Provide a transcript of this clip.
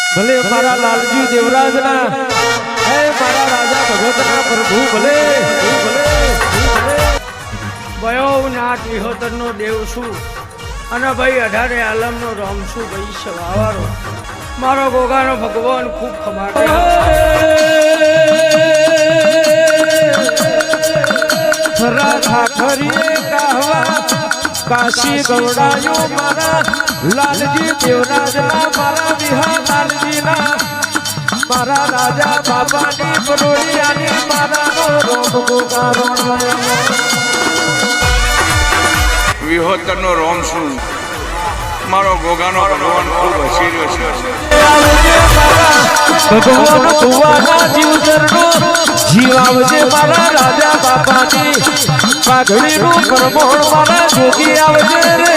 ભલે મારા લાલજી દેવરાજના હે મારા રાજા ભગતના પ્રભુ ભલે ભયો નાથ વિહોતરનો દેવ છું અને ભાઈ 18 આલમનો રામ છું ભાઈ સવાવારો મારો ગોગાનો ભગવાન ખૂબ ખમાટે ઠાઠરીએ કહવા કાશી ગવડાયો મારા લાલજી દેવરાજના મારા વિહા લાલજીના મારા રાજા બાબાની પરોડિયાની મારાનો રોમ ગોગારો વિહોતરનો રોમ છું મારો ગોગાનો ભગવાન ખૂબ હસીર્યો છે ભગવાન ભુવાના જીવતરનો જીવ આવજે મારા રાજા બાપાની પાઘડીનું પરમોણ મારા જોગી આવજે રે